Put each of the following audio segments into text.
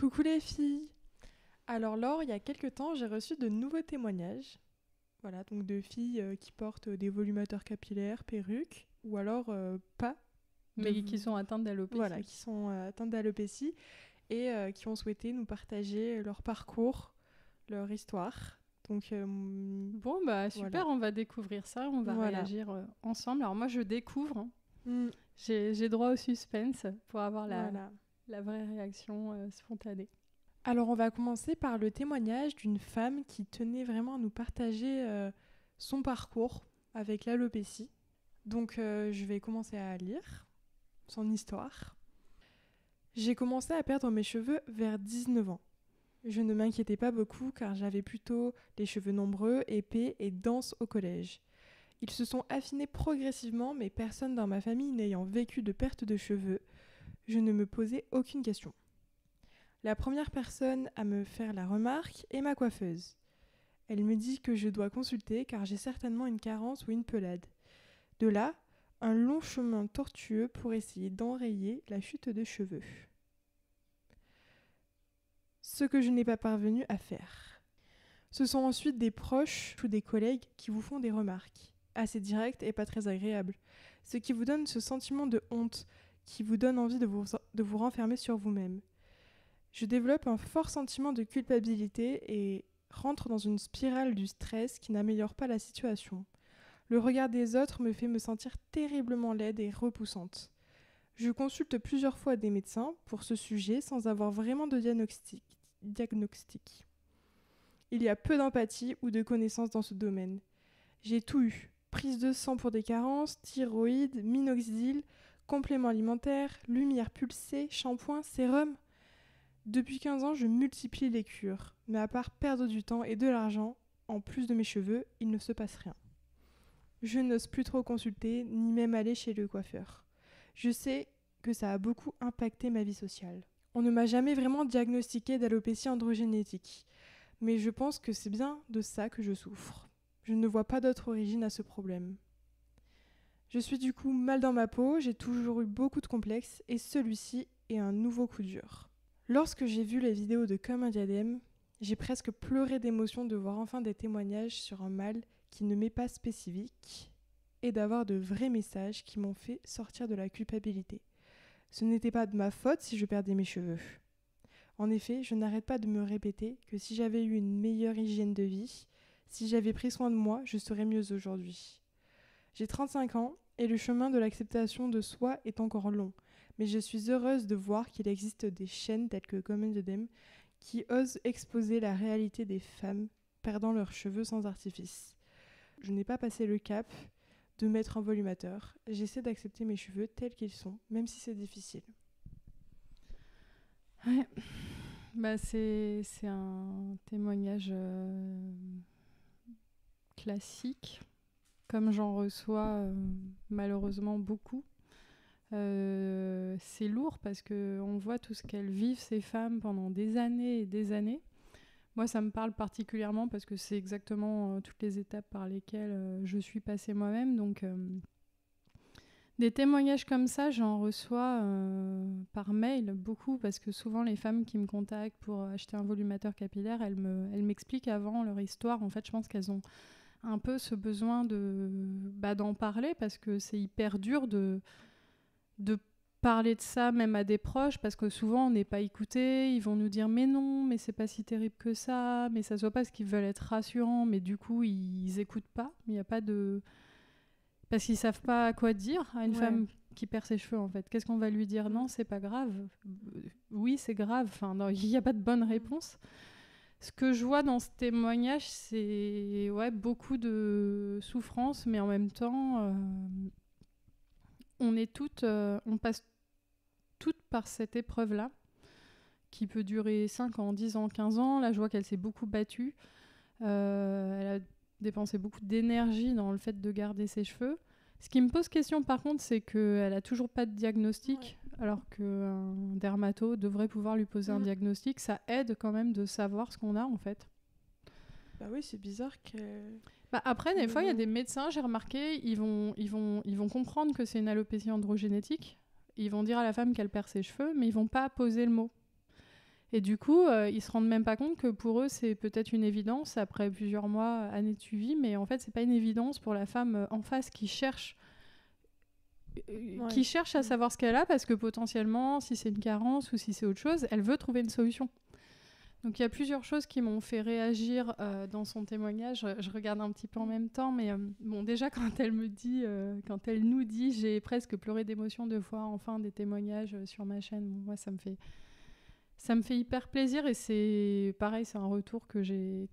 Coucou les filles. Alors Laure, il y a quelques temps, j'ai reçu de nouveaux témoignages. Voilà, donc de filles qui portent des volumateurs capillaires, perruques, ou alors pas. Mais qui sont atteintes d'alopécie. Voilà, qui sont atteintes d'alopécie et qui ont souhaité nous partager leur parcours, leur histoire. Donc Bon, bah super, on va découvrir ça, on va réagir ensemble. Alors moi, je découvre. J'ai droit au suspense pour avoir la vraie réaction spontanée. Alors on va commencer par le témoignage d'une femme qui tenait vraiment à nous partager son parcours avec l'alopécie. Donc je vais commencer à lire son histoire. J'ai commencé à perdre mes cheveux vers 19 ans. Je ne m'inquiétais pas beaucoup car j'avais plutôt les cheveux nombreux, épais et denses au collège. Ils se sont affinés progressivement, mais personne dans ma famille n'ayant vécu de perte de cheveux, je ne me posais aucune question. La première personne à me faire la remarque est ma coiffeuse. Elle me dit que je dois consulter car j'ai certainement une carence ou une pelade. De là, un long chemin tortueux pour essayer d'enrayer la chute de cheveux. Ce que je n'ai pas parvenu à faire. Ce sont ensuite des proches ou des collègues qui vous font des remarques, assez directes et pas très agréables, ce qui vous donne ce sentiment de honte, qui vous donne envie de vous renfermer sur vous-même. Je développe un fort sentiment de culpabilité et rentre dans une spirale du stress qui n'améliore pas la situation. Le regard des autres me fait me sentir terriblement laide et repoussante. Je consulte plusieurs fois des médecins pour ce sujet sans avoir vraiment de diagnostic. Il y a peu d'empathie ou de connaissances dans ce domaine. J'ai tout eu. Prise de sang pour des carences, thyroïde, minoxidil, compléments alimentaires, lumière pulsée, shampoing, sérum. Depuis 15 ans, je multiplie les cures, mais à part perdre du temps et de l'argent, en plus de mes cheveux, il ne se passe rien. Je n'ose plus trop consulter, ni même aller chez le coiffeur. Je sais que ça a beaucoup impacté ma vie sociale. On ne m'a jamais vraiment diagnostiqué d'alopécie androgénétique, mais je pense que c'est bien de ça que je souffre. Je ne vois pas d'autre origine à ce problème. Je suis du coup mal dans ma peau, j'ai toujours eu beaucoup de complexes, et celui-ci est un nouveau coup dur. Lorsque j'ai vu les vidéos de Comme un diadème, j'ai presque pleuré d'émotion de voir enfin des témoignages sur un mal qui ne m'est pas spécifique et d'avoir de vrais messages qui m'ont fait sortir de la culpabilité. Ce n'était pas de ma faute si je perdais mes cheveux. En effet, je n'arrête pas de me répéter que si j'avais eu une meilleure hygiène de vie, si j'avais pris soin de moi, je serais mieux aujourd'hui. J'ai 35 ans et le chemin de l'acceptation de soi est encore long. Mais je suis heureuse de voir qu'il existe des chaînes telles que Comme un diadème qui osent exposer la réalité des femmes perdant leurs cheveux sans artifice. Je n'ai pas passé le cap de mettre un volumateur. J'essaie d'accepter mes cheveux tels qu'ils sont, même si c'est difficile. Ouais. Bah c'est un témoignage classique, comme j'en reçois malheureusement beaucoup. C'est lourd parce qu'on voit tout ce qu'elles vivent, ces femmes, pendant des années et des années. Moi, ça me parle particulièrement parce que c'est exactement toutes les étapes par lesquelles je suis passée moi-même. Donc, des témoignages comme ça, j'en reçois par mail beaucoup parce que souvent, les femmes qui me contactent pour acheter un volumateur capillaire, elles m'expliquent avant leur histoire. En fait, je pense qu'elles ont un peu ce besoin d'en parler parce que c'est hyper dur de parler de ça même à des proches parce que souvent on n'est pas écouté, ils vont nous dire mais non, mais c'est pas si terrible que ça, mais ça se voit pas parce qu'ils veulent être rassurants, mais du coup ils écoutent pas, il y a pas de parce qu'ils savent pas quoi dire à une femme qui perd ses cheveux en fait. Qu'est-ce qu'on va lui dire? Non, c'est pas grave. Oui, c'est grave. Enfin, il n'y a pas de bonne réponse. Ce que je vois dans ce témoignage, c'est beaucoup de souffrance, mais en même temps, on passe toutes par cette épreuve-là, qui peut durer 5 ans, 10 ans, 15 ans. Là, je vois qu'elle s'est beaucoup battue. Elle a dépensé beaucoup d'énergie dans le fait de garder ses cheveux. Ce qui me pose question, par contre, c'est qu'elle n'a toujours pas de diagnostic, alors qu'un dermato devrait pouvoir lui poser un diagnostic. Ça aide quand même de savoir ce qu'on a, en fait. Bah oui, c'est bizarre que... Après, des fois, il y a des médecins, j'ai remarqué, ils vont comprendre que c'est une alopécie androgénétique. Ils vont dire à la femme qu'elle perd ses cheveux, mais ils vont pas poser le mot. Et du coup, ils se rendent même pas compte que pour eux, c'est peut-être une évidence après plusieurs mois, années de suivi, mais en fait, c'est pas une évidence pour la femme en face qui cherche à savoir ce qu'elle a, parce que potentiellement, si c'est une carence ou si c'est autre chose, elle veut trouver une solution. Donc il y a plusieurs choses qui m'ont fait réagir dans son témoignage. Je regarde un petit peu en même temps, mais bon, déjà quand elle nous dit, j'ai presque pleuré d'émotion 2 fois, enfin des témoignages sur ma chaîne. Bon, moi, ça me fait hyper plaisir, et c'est pareil, c'est un retour que j'ai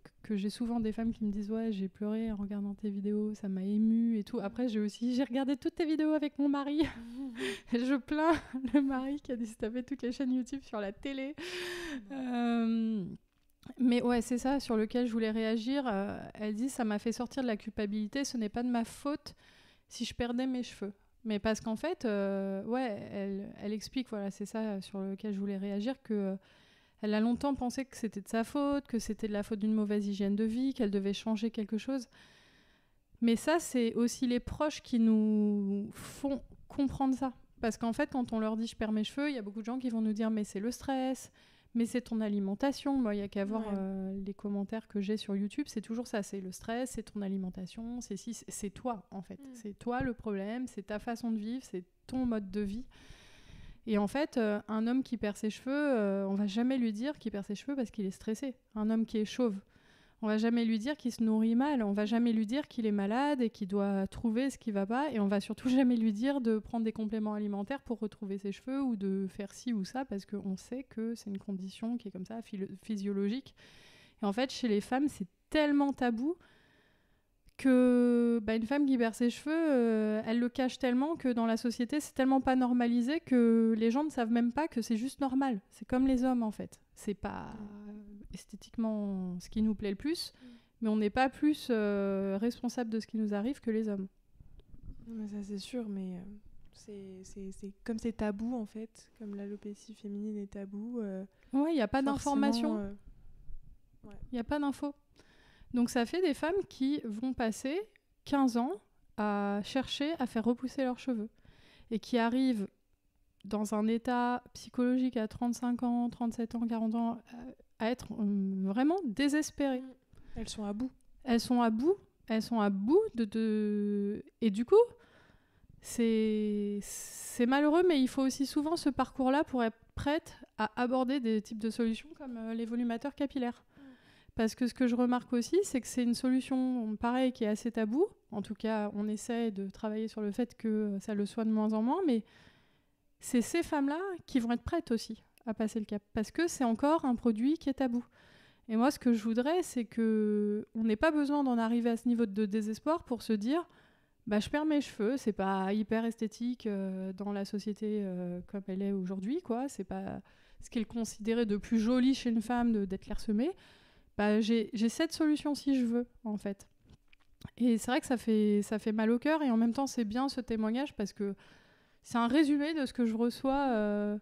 souvent des femmes qui me disent ouais, j'ai pleuré en regardant tes vidéos, ça m'a émue et tout. Après j'ai regardé toutes tes vidéos avec mon mari et je plains le mari qui a dû se taper toutes les chaînes YouTube sur la télé. Mais ouais, c'est ça sur lequel je voulais réagir. Elle dit ça m'a fait sortir de la culpabilité, ce n'est pas de ma faute si je perdais mes cheveux. Mais parce qu'en fait, elle explique, voilà, c'est ça sur lequel je voulais réagir, que elle a longtemps pensé que c'était de sa faute, que c'était de la faute d'une mauvaise hygiène de vie, qu'elle devait changer quelque chose. Mais ça, c'est aussi les proches qui nous font comprendre ça. Parce qu'en fait, quand on leur dit « je perds mes cheveux », il y a beaucoup de gens qui vont nous dire « mais c'est le stress ». Mais c'est ton alimentation. Moi, il n'y a qu'à voir les commentaires que j'ai sur YouTube. C'est toujours ça. C'est le stress, c'est ton alimentation, c'est toi, en fait. C'est toi le problème, c'est ta façon de vivre, c'est ton mode de vie. Et en fait, un homme qui perd ses cheveux, on ne va jamais lui dire qu'il perd ses cheveux parce qu'il est stressé. Un homme qui est chauve, on ne va jamais lui dire qu'il se nourrit mal. On ne va jamais lui dire qu'il est malade et qu'il doit trouver ce qui ne va pas. Et on ne va surtout jamais lui dire de prendre des compléments alimentaires pour retrouver ses cheveux ou de faire ci ou ça, parce qu'on sait que c'est une condition qui est comme ça, physiologique. Et en fait, chez les femmes, c'est tellement tabou que une femme qui perd ses cheveux, elle le cache tellement que dans la société, c'est tellement pas normalisé que les gens ne savent même pas que c'est juste normal. C'est comme les hommes, en fait. C'est pas esthétiquement ce qui nous plaît le plus, mais on n'est pas plus responsable de ce qui nous arrive que les hommes. Mais ça, c'est sûr, mais c'est comme c'est tabou, en fait, comme l'alopécie féminine est tabou. Ouais, il n'y a pas d'information. Il n'y a pas d'info. Donc ça fait des femmes qui vont passer 15 ans à chercher à faire repousser leurs cheveux et qui arrivent dans un état psychologique à 35 ans, 37 ans, 40 ans à être vraiment désespérées. Elles sont à bout. Elles sont à bout de... Et du coup, c'est malheureux, mais il faut aussi souvent ce parcours-là pour être prête à aborder des types de solutions comme les volumateurs capillaires. Parce que ce que je remarque aussi, c'est que c'est une solution, pareil, qui est assez taboue. En tout cas, on essaie de travailler sur le fait que ça le soit de moins en moins, mais c'est ces femmes-là qui vont être prêtes aussi à passer le cap. Parce que c'est encore un produit qui est tabou. Et moi, ce que je voudrais, c'est qu'on n'ait pas besoin d'en arriver à ce niveau de désespoir pour se dire je perds mes cheveux, c'est pas hyper esthétique dans la société comme elle est aujourd'hui, quoi. C'est pas ce qui est considéré de plus joli chez une femme d'être clairsemée. J'ai cette solution si je veux, en fait. Et c'est vrai que ça fait mal au cœur, et en même temps, c'est bien ce témoignage parce que c'est un résumé de ce que je reçois.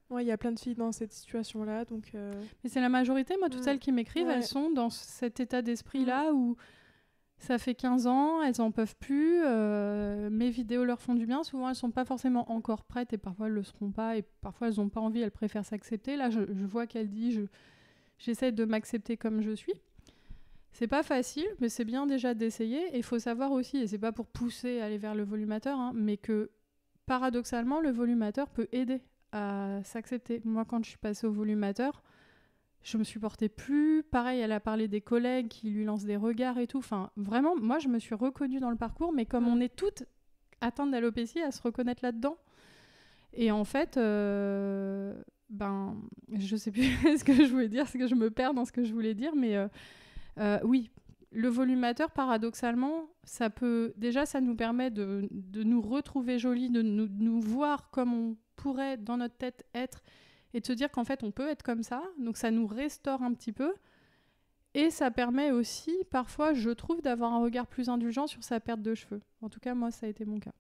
Ouais, il y a plein de filles dans cette situation-là, donc... Mais c'est la majorité, moi, toutes celles qui m'écrivent, elles sont dans cet état d'esprit-là où ça fait 15 ans, elles n'en peuvent plus, mes vidéos leur font du bien, souvent elles ne sont pas forcément encore prêtes, et parfois elles ne le seront pas, et parfois elles n'ont pas envie, elles préfèrent s'accepter. Là, je vois qu'elle dit... J'essaie de m'accepter comme je suis. C'est pas facile, mais c'est bien déjà d'essayer. Et il faut savoir aussi, et c'est pas pour pousser à aller vers le volumateur, mais que paradoxalement, le volumateur peut aider à s'accepter. Moi, quand je suis passée au volumateur, je me supportais plus. Pareil, elle a parlé des collègues qui lui lancent des regards et tout. Enfin, vraiment, moi, je me suis reconnue dans le parcours, mais comme on est toutes atteintes d'alopécie, à se reconnaître là-dedans. Et en fait... je sais plus ce que je voulais dire, c'est que je me perds dans ce que je voulais dire, mais oui, le volumateur, paradoxalement, ça nous permet de nous retrouver jolies, de nous voir comme on pourrait dans notre tête être, et de se dire qu'en fait on peut être comme ça, donc ça nous restaure un petit peu, et ça permet aussi, parfois, je trouve, d'avoir un regard plus indulgent sur sa perte de cheveux. En tout cas, moi, ça a été mon cas.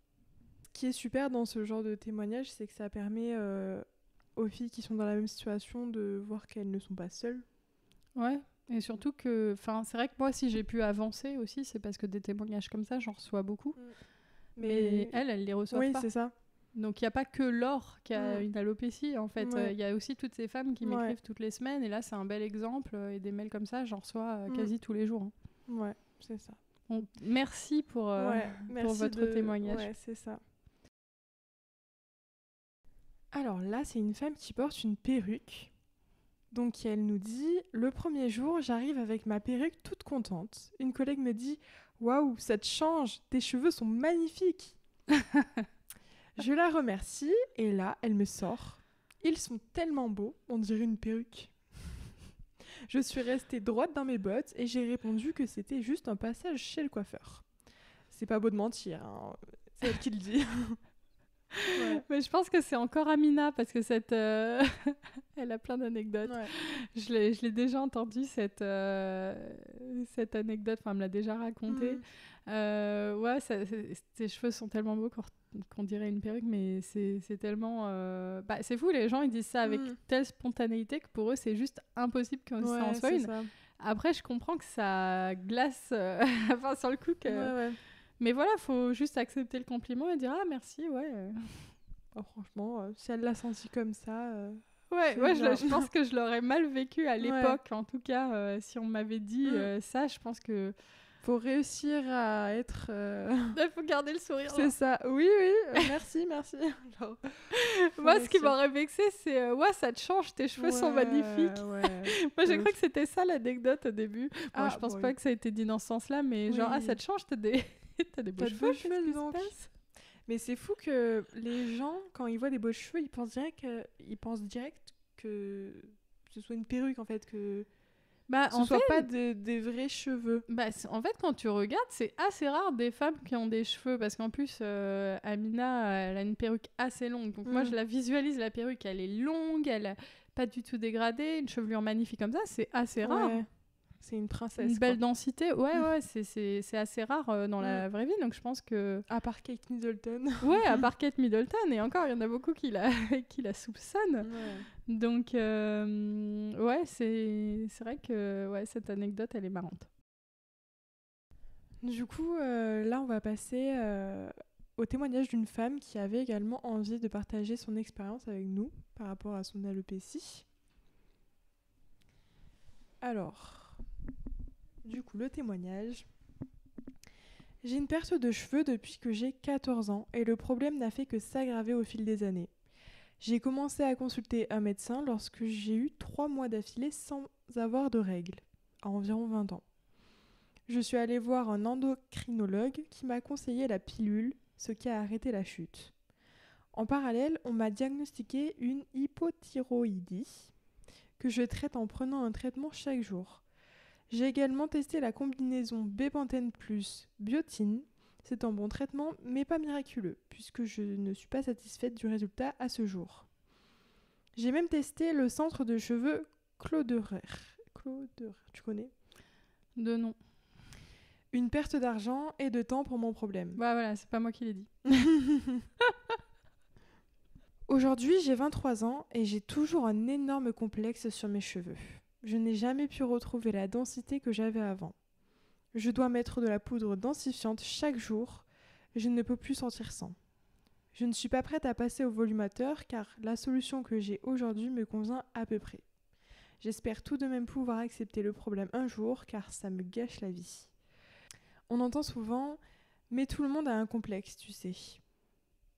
Ce qui est super dans ce genre de témoignage, c'est que ça permet... aux filles qui sont dans la même situation de voir qu'elles ne sont pas seules. Ouais, et surtout que... c'est vrai que moi, si j'ai pu avancer aussi, c'est parce que des témoignages comme ça, j'en reçois beaucoup. Mais elles les reçoivent pas. Oui, c'est ça. Donc il n'y a pas que Laure qui a une alopécie en fait. Ouais. Y a aussi toutes ces femmes qui m'écrivent toutes les semaines et là c'est un bel exemple et des mails comme ça j'en reçois quasi tous les jours. Hein. Ouais, c'est ça. Bon, merci pour votre témoignage. Ouais, c'est ça. Alors là, c'est une femme qui porte une perruque. Donc elle nous dit « Le premier jour, j'arrive avec ma perruque toute contente. Une collègue me dit « Waouh, ça te change, tes cheveux sont magnifiques !» Je la remercie et là, elle me sort « Ils sont tellement beaux, on dirait une perruque. » Je suis restée droite dans mes bottes et j'ai répondu que c'était juste un passage chez le coiffeur. C'est pas beau de mentir, hein. C'est elle qui le dit. Ouais. Mais je pense que c'est encore Amina parce que elle a plein d'anecdotes. Ouais. Je l'ai déjà entendu cette anecdote, enfin elle me l'a déjà racontée. Ouais, tes cheveux sont tellement beaux qu'on dirait une perruque, mais c'est tellement... c'est fou, les gens ils disent ça avec telle spontanéité que pour eux c'est juste impossible que ça en soit une. Ça. Après je comprends que ça glace enfin sur le coup que... Ouais. Mais voilà, faut juste accepter le compliment et dire « Ah, merci, ouais. » Oh, franchement, si elle l'a senti comme ça... Ouais, je pense que je l'aurais mal vécu à l'époque. En tout cas, si on m'avait dit ça, je pense que... Faut réussir à être... Il faut garder le sourire. C'est ça. Oui, merci. Genre, moi, ce qui m'aurait vexé, c'est « Ouais, ça te change, tes cheveux sont magnifiques. » Moi, j'ai cru que c'était ça l'anecdote au début. Bon, je pense pas que ça a été dit dans ce sens-là, mais genre « Ah, ça te change, t'as des beaux cheveux, donc. » Mais c'est fou que les gens, quand ils voient des beaux cheveux, ils pensent direct que ce soit une perruque, en fait, que ce soit pas des vrais cheveux. En fait, quand tu regardes, c'est assez rare des femmes qui ont des cheveux, parce qu'en plus, Amina, elle a une perruque assez longue. Donc moi, je la visualise, la perruque, elle est longue, elle est pas du tout dégradée, une chevelure magnifique comme ça, c'est assez rare. C'est une princesse. Une belle dentité, ouais, c'est assez rare dans la vraie vie, donc je pense que... À part Kate Middleton. Ouais, à part Kate Middleton, et encore, il y en a beaucoup qui la soupçonnent. Ouais. Donc, ouais, c'est vrai que cette anecdote, elle est marrante. Du coup, là, on va passer au témoignage d'une femme qui avait également envie de partager son expérience avec nous par rapport à son alopécie. Alors... Du coup, le témoignage. J'ai une perte de cheveux depuis que j'ai 14 ans et le problème n'a fait que s'aggraver au fil des années. J'ai commencé à consulter un médecin lorsque j'ai eu 3 mois d'affilée sans avoir de règles, à environ 20 ans. Je suis allée voir un endocrinologue qui m'a conseillé la pilule, ce qui a arrêté la chute. En parallèle, on m'a diagnostiqué une hypothyroïdie que je traite en prenant un traitement chaque jour. J'ai également testé la combinaison bépantène plus biotine. C'est un bon traitement, mais pas miraculeux, puisque je ne suis pas satisfaite du résultat à ce jour. J'ai même testé le centre de cheveux Cloderer. Tu connais ? De nom. Une perte d'argent et de temps pour mon problème. Bah voilà, c'est pas moi qui l'ai dit. Aujourd'hui, j'ai 23 ans et j'ai toujours un énorme complexe sur mes cheveux. Je n'ai jamais pu retrouver la densité que j'avais avant. Je dois mettre de la poudre densifiante chaque jour. Je ne peux plus sentir sans. Je ne suis pas prête à passer au volumateur car la solution que j'ai aujourd'hui me convient à peu près. J'espère tout de même pouvoir accepter le problème un jour car ça me gâche la vie. On entend souvent « mais tout le monde a un complexe, tu sais ».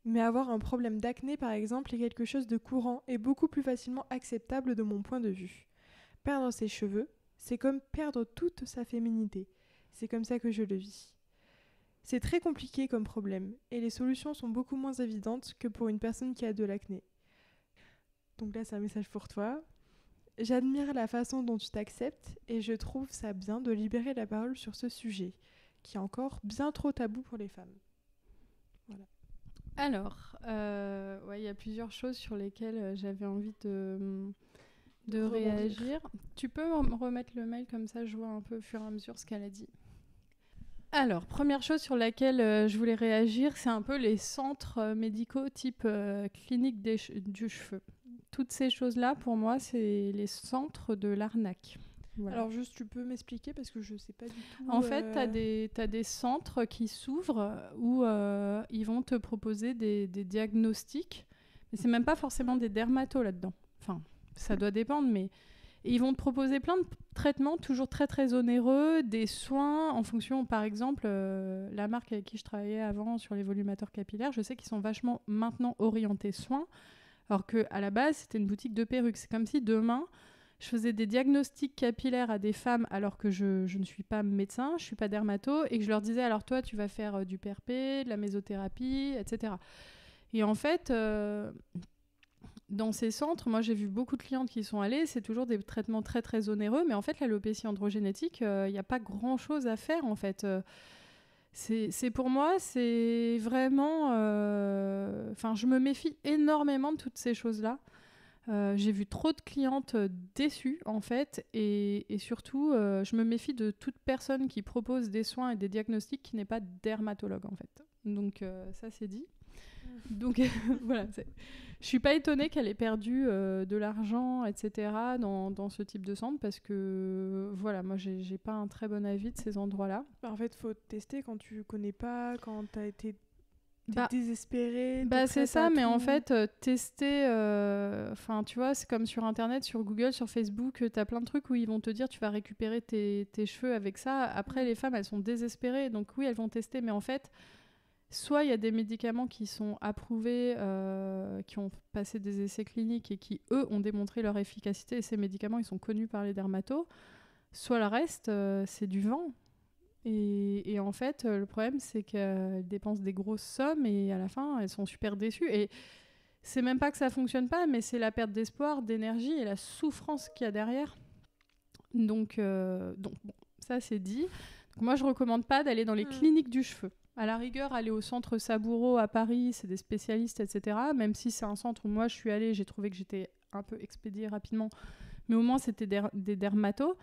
Mais avoir un problème d'acné par exemple est quelque chose de courant et beaucoup plus facilement acceptable de mon point de vue. Perdre ses cheveux, c'est comme perdre toute sa féminité. C'est comme ça que je le vis. C'est très compliqué comme problème, et les solutions sont beaucoup moins évidentes que pour une personne qui a de l'acné. Donc là, c'est un message pour toi. J'admire la façon dont tu t'acceptes, et je trouve ça bien de libérer la parole sur ce sujet, qui est encore bien trop tabou pour les femmes. Voilà. Alors, y a plusieurs choses sur lesquelles j'avais envie de réagir. Tu peux me remettre le mail comme ça je vois un peu au fur et à mesure ce qu'elle a dit. Alors, première chose sur laquelle je voulais réagir, c'est un peu les centres médicaux type clinique du cheveu. Toutes ces choses-là, pour moi, c'est les centres de l'arnaque. Voilà. Alors juste, tu peux m'expliquer parce que je sais pas du tout. En fait, t'as des centres qui s'ouvrent où ils vont te proposer des diagnostics, mais c'est même pas forcément des dermatos là-dedans. Enfin, ça doit dépendre, mais ils vont te proposer plein de traitements, toujours très très onéreux, des soins en fonction, par exemple, la marque avec qui je travaillais avant sur les volumateurs capillaires, je sais qu'ils sont vachement maintenant orientés soins, alors qu'à la base, c'était une boutique de perruques. C'est comme si demain, je faisais des diagnostics capillaires à des femmes alors que je ne suis pas médecin, je ne suis pas dermato, et que je leur disais, alors toi, tu vas faire du PRP, de la mésothérapie, etc. Et en fait, dans ces centres, moi, j'ai vu beaucoup de clientes qui sont allées, c'est toujours des traitements très, très onéreux, mais en fait, l'alopécie androgénétique, il n'y a pas grand-chose à faire, en fait. C'est pour moi, c'est vraiment... Enfin, je me méfie énormément de toutes ces choses-là. J'ai vu trop de clientes déçues, en fait, et surtout, je me méfie de toute personne qui propose des soins et des diagnostics qui n'est pas dermatologue, en fait. Donc, ça, c'est dit. Donc, voilà. Je suis pas étonnée qu'elle ait perdu de l'argent, etc., dans ce type de centre, parce que, voilà, moi, j'ai pas un très bon avis de ces endroits-là. En fait, faut tester quand tu connais pas, quand t'as été Bah, désespéré. c'est ça, mais en fait, tester, enfin, tu vois, c'est comme sur Internet, sur Google, sur Facebook, tu as plein de trucs où ils vont te dire tu vas récupérer tes cheveux avec ça. Après, les femmes, elles sont désespérées, donc oui, elles vont tester, mais en fait, soit il y a des médicaments qui sont approuvés, qui ont passé des essais cliniques et qui, eux, ont démontré leur efficacité, et ces médicaments, ils sont connus par les dermatos, soit le reste, c'est du vent. Et en fait, le problème, c'est qu'elles dépensent des grosses sommes et à la fin, elles sont super déçues. Et c'est même pas que ça fonctionne pas, mais c'est la perte d'espoir, d'énergie et la souffrance qu'il y a derrière. Donc bon, ça, c'est dit. Donc, moi, je recommande pas d'aller dans les cliniques du cheveu. À la rigueur, aller au centre Saboureau à Paris, c'est des spécialistes, etc. Même si c'est un centre où moi, je suis allée, j'ai trouvé que j'étais un peu expédiée rapidement. Mais au moins, c'était des dermatos.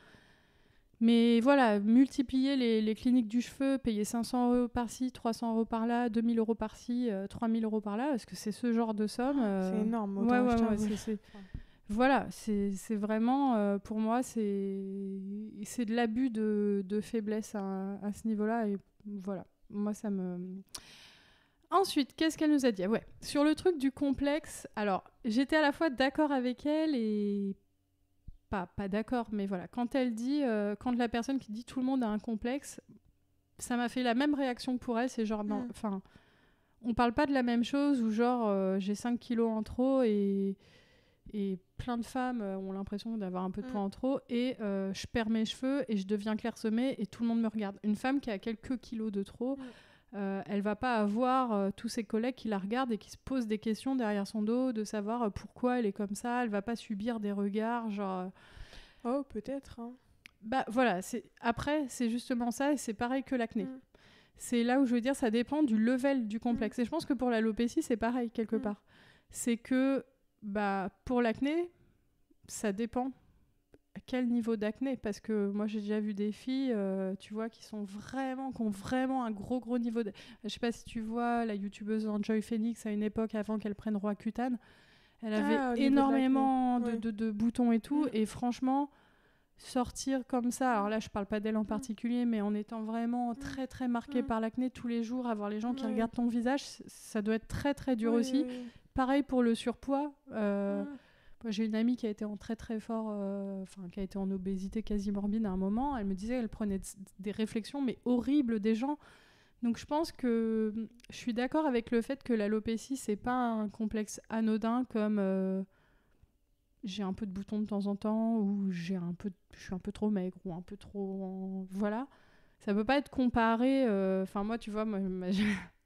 Mais voilà, multiplier les cliniques du cheveu, payer 500 € par-ci, 300 € par-là, 2000 € par-ci, 3000 € par-là, parce que c'est ce genre de somme. C'est énorme. Ouais, voilà, c'est vraiment, pour moi, c'est de l'abus de faiblesse à ce niveau-là. Et voilà, moi, ça me... Ensuite, qu'est-ce qu'elle nous a dit ? Ouais, sur le truc du complexe, alors, j'étais à la fois d'accord avec elle et... Pas d'accord, mais voilà. Quand elle dit, quand la personne qui dit tout le monde a un complexe, ça m'a fait la même réaction que pour elle. C'est genre, non, enfin, on parle pas de la même chose, ou genre, j'ai 5 kilos en trop et plein de femmes ont l'impression d'avoir un peu de poids en trop et je perds mes cheveux et je deviens clairsemée et tout le monde me regarde. Une femme qui a quelques kilos de trop, elle va pas avoir tous ses collègues qui la regardent et qui se posent des questions derrière son dos de savoir pourquoi elle est comme ça. Elle va pas subir des regards genre oh peut-être hein. Bah voilà, après c'est justement ça et c'est pareil que l'acné. C'est là où je veux dire ça dépend du level du complexe et je pense que pour l'alopécie c'est pareil quelque part. C'est que bah pour l'acné ça dépend à quel niveau d'acné, parce que moi j'ai déjà vu des filles tu vois qui ont vraiment un gros niveau je sais pas si tu vois la youtubeuse Enjoy Phoenix à une époque avant qu'elle prenne Roaccutane, elle avait énormément de boutons et tout et franchement sortir comme ça, alors là je parle pas d'elle en particulier mais en étant vraiment très très marquée par l'acné tous les jours, avoir les gens qui regardent ton visage, ça doit être très très dur aussi. Pareil pour le surpoids. Moi, j'ai une amie qui a été en très très fort, qui a été en obésité quasi morbide à un moment. Elle me disait qu'elle prenait des réflexions mais horribles des gens. Donc je pense que je suis d'accord avec le fait que l'alopécie c'est pas un complexe anodin comme j'ai un peu de boutons de temps en temps ou je suis un peu trop maigre ou un peu trop voilà. Ça peut pas être comparé. Enfin moi tu vois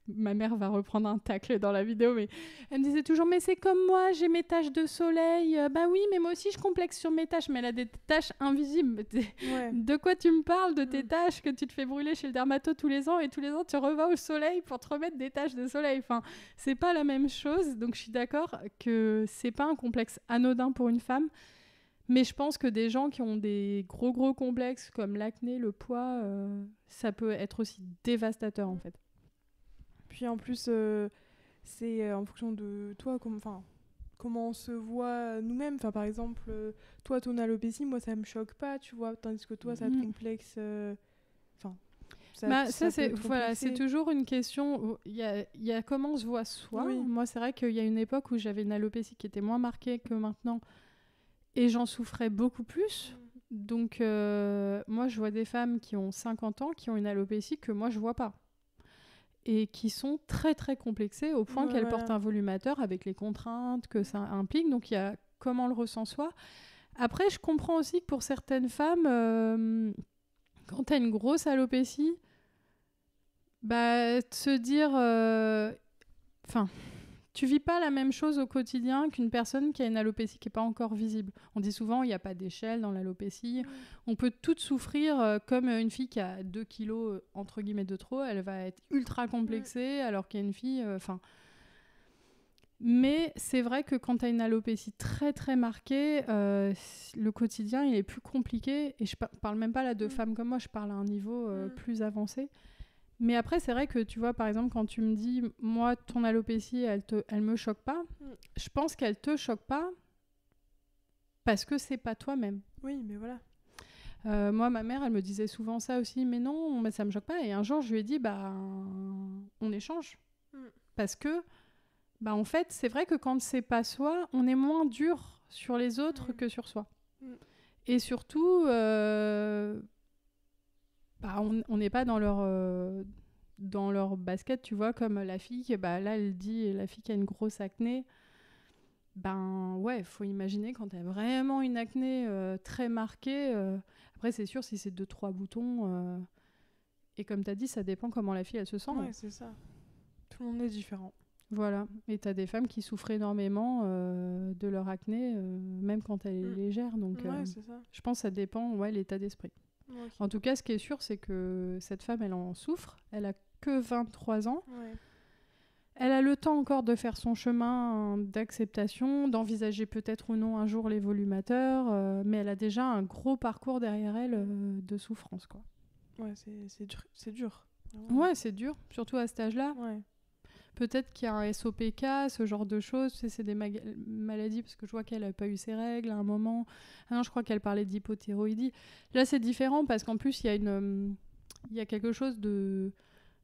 ma mère va reprendre un tacle dans la vidéo, mais elle me disait toujours mais c'est comme moi, j'ai mes taches de soleil. Bah oui, mais moi aussi je complexe sur mes taches, mais elle a des taches invisibles. De quoi tu me parles de tes taches que tu te fais brûler chez le dermato tous les ans et tous les ans tu revas au soleil pour te remettre des taches de soleil. Enfin, c'est pas la même chose. Donc je suis d'accord que c'est pas un complexe anodin pour une femme. Mais je pense que des gens qui ont des gros complexes comme l'acné, le poids, ça peut être aussi dévastateur en fait. Puis en plus, c'est en fonction de toi, comment on se voit nous-mêmes. Enfin, par exemple, toi, ton alopécie, moi, ça me choque pas, tu vois, tandis que toi, ça te complexe. Enfin, ça c'est voilà, c'est toujours une question. Il y a comment on se voit soi. Oui. Moi, c'est vrai qu'il y a une époque où j'avais une alopécie qui était moins marquée que maintenant, et j'en souffrais beaucoup plus. Donc, moi, je vois des femmes qui ont 50 ans, qui ont une alopécie que moi, je vois pas. Et qui sont très, très complexées au point qu'elles portent un volumateur avec les contraintes que ça implique. Donc, il y a comment on le ressent soi. Après, je comprends aussi que pour certaines femmes, quand tu as une grosse alopécie, se dire... tu vis pas la même chose au quotidien qu'une personne qui a une alopécie qui n'est pas encore visible. On dit souvent il n'y a pas d'échelle dans l'alopécie. On peut toutes souffrir comme une fille qui a 2 kilos entre guillemets de trop, elle va être ultra complexée alors qu'il y a une fille... Mais c'est vrai que quand tu as une alopécie très très marquée, le quotidien il est plus compliqué. Et je parle même pas là de femmes comme moi, je parle à un niveau plus avancé. Mais après, c'est vrai que, tu vois, par exemple, quand tu me dis, moi, ton alopécie, elle me choque pas, je pense qu'elle te choque pas parce que c'est pas toi-même. Oui, mais voilà. Moi, ma mère, elle me disait souvent ça aussi, mais non, mais ça me choque pas. Et un jour, je lui ai dit, on échange. Parce que, en fait, c'est vrai que quand c'est pas soi, on est moins dur sur les autres que sur soi. Et surtout... on n'est pas dans leur basket, tu vois, comme la fille, là, elle dit, la fille qui a une grosse acné, faut imaginer quand elle a vraiment une acné très marquée. Après, c'est sûr, si c'est 2-3 boutons, et comme tu as dit, ça dépend comment la fille, elle se sent. Ouais, c'est ça. Tout le monde est différent. Voilà. Et tu as des femmes qui souffrent énormément de leur acné, même quand elle est légère. Donc, c'est ça. je pense que ça dépend, l'état d'esprit. Okay. En tout cas, ce qui est sûr, c'est que cette femme, elle en souffre. Elle a que 23 ans. Ouais. Elle a le temps encore de faire son chemin d'acceptation, d'envisager peut-être ou non un jour les volumateurs, mais elle a déjà un gros parcours derrière elle de souffrance, quoi. Ouais, c'est dur. Ouais, c'est dur, surtout à cet âge-là. Ouais. Peut-être qu'il y a un SOPK, ce genre de choses. C'est des maladies, parce que je vois qu'elle n'a pas eu ses règles à un moment. Ah non, je crois qu'elle parlait d'hypothyroïdie. Là, c'est différent parce qu'en plus, il y a quelque chose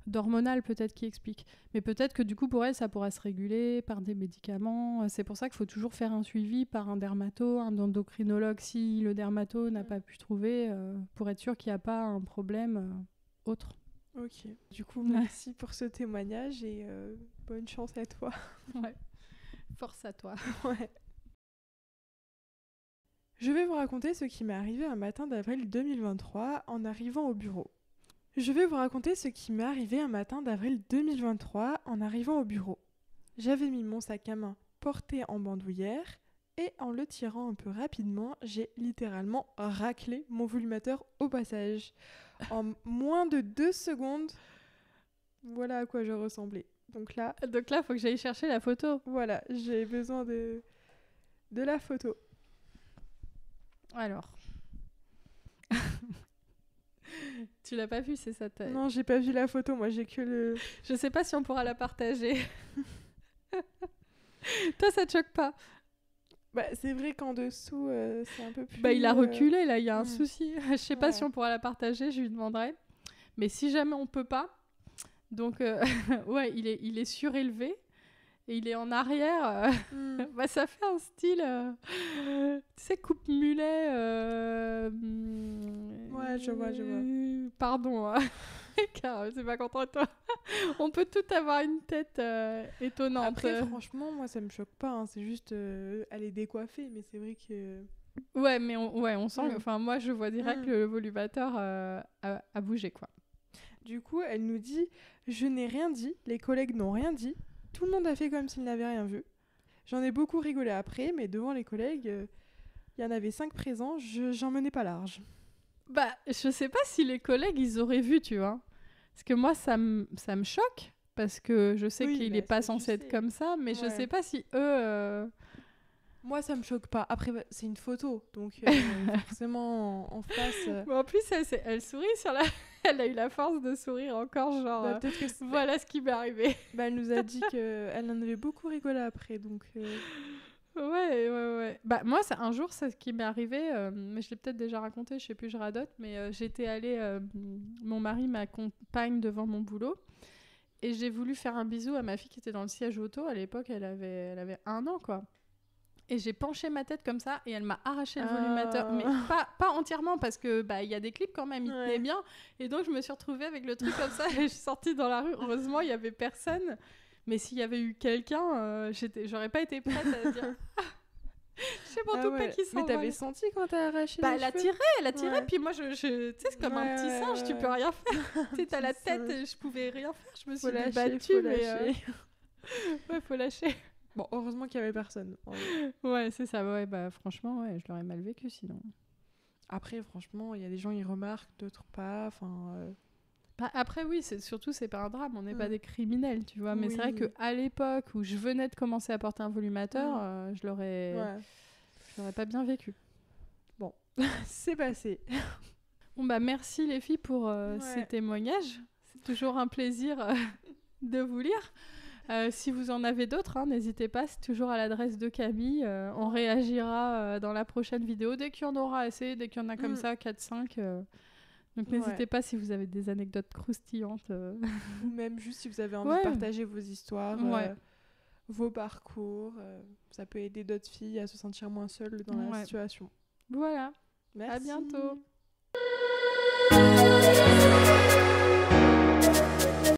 d'hormonal peut-être qui explique. Mais peut-être que du coup, pour elle, ça pourra se réguler par des médicaments. C'est pour ça qu'il faut toujours faire un suivi par un dermato, un endocrinologue, si le dermato n'a pas pu trouver, pour être sûr qu'il n'y a pas un problème autre. Ok, du coup, merci pour ce témoignage et bonne chance à toi. Ouais, force à toi. Ouais. Je vais vous raconter ce qui m'est arrivé un matin d'avril 2023 en arrivant au bureau. J'avais mis mon sac à main porté en bandoulière et en le tirant un peu rapidement, j'ai littéralement raclé mon volumateur au passage. En moins de 2 secondes, voilà à quoi je ressemblais. Donc là, il faut que j'aille chercher la photo. Voilà, j'ai besoin de la photo. Alors. Tu l'as pas vue, c'est ça ta... Non, j'ai pas vu la photo, moi j'ai que le... Je sais pas si on pourra la partager. Toi, ça te choque pas? C'est vrai qu'en dessous, c'est un peu plus... il a reculé, là, il y a un souci. Je sais pas si on pourra la partager, je lui demanderai. Mais si jamais on peut pas... Donc, il est surélevé. Et il est en arrière. Ça fait un style... tu sais, coupe mulet... Ouais, je vois. Pardon, hein. Car c'est pas content de toi. On peut tout avoir une tête étonnante. Après, franchement, moi, ça me choque pas. Hein. C'est juste, elle est décoiffée, mais c'est vrai que... Ouais, mais on sent... Enfin, moi, je vois direct que le volumateur a bougé, quoi. Du coup, elle nous dit « Je n'ai rien dit, les collègues n'ont rien dit. Tout le monde a fait comme s'ils n'avaient rien vu. J'en ai beaucoup rigolé après, mais devant les collègues, il y en avait 5 présents, j'en menais pas large. » Je sais pas si les collègues, ils auraient vu, tu vois. Parce que moi, ça me choque, parce que je sais qu'il n'est pas censé être comme ça, mais je sais pas si eux... Moi, ça me choque pas. Après, c'est une photo, donc forcément, en face... En plus, elle sourit sur la... Elle a eu la force de sourire encore, genre... peut-être que voilà ce qui m'est arrivé. Elle nous a dit qu'elle en avait beaucoup rigolé après, donc... Ouais. Bah, moi, un jour, c'est ce qui m'est arrivé, mais je l'ai peut-être déjà raconté, je sais plus, je radote, mais j'étais allée, mon mari m'accompagne devant mon boulot, et j'ai voulu faire un bisou à ma fille qui était dans le siège auto. À l'époque, elle avait 1 an, quoi. Et j'ai penché ma tête comme ça, et elle m'a arraché le volumateur. Mais pas entièrement, parce que il y a des clips quand même, il tenait bien. Et donc, je me suis retrouvée avec le truc comme ça, et je suis sortie dans la rue. Heureusement, il n'y avait personne. Mais s'il y avait eu quelqu'un, j'aurais pas été prête à dire... Je sais mon toupet qui s'envole. Mais t'avais senti quand t'as arraché les cheveux? Elle a tiré, puis moi, tu sais, c'est comme un petit singe, tu peux rien faire. Tu sais, t'as la tête, je pouvais rien faire, je me suis débattue, mais... Ouais, faut lâcher. Bon, heureusement qu'il y avait personne. Ouais, c'est ça, franchement, je l'aurais mal vécu sinon. Après, franchement, il y a des gens, ils remarquent, d'autres pas, après, oui, c'est pas un drame, on n'est pas des criminels, tu vois, mais c'est vrai qu'à l'époque où je venais de commencer à porter un volumateur, je l'aurais pas bien vécu. Bon, c'est passé. Bon, merci les filles pour ces témoignages. C'est toujours un plaisir de vous lire. Si vous en avez d'autres, n'hésitez pas, c'est toujours à l'adresse de Camille. On réagira dans la prochaine vidéo dès qu'il y en aura assez, dès qu'il y en a comme ça, 4-5. Donc n'hésitez pas si vous avez des anecdotes croustillantes. Ou même juste si vous avez envie de partager vos histoires, vos parcours. Ça peut aider d'autres filles à se sentir moins seules dans la situation. Voilà. Merci. À bientôt.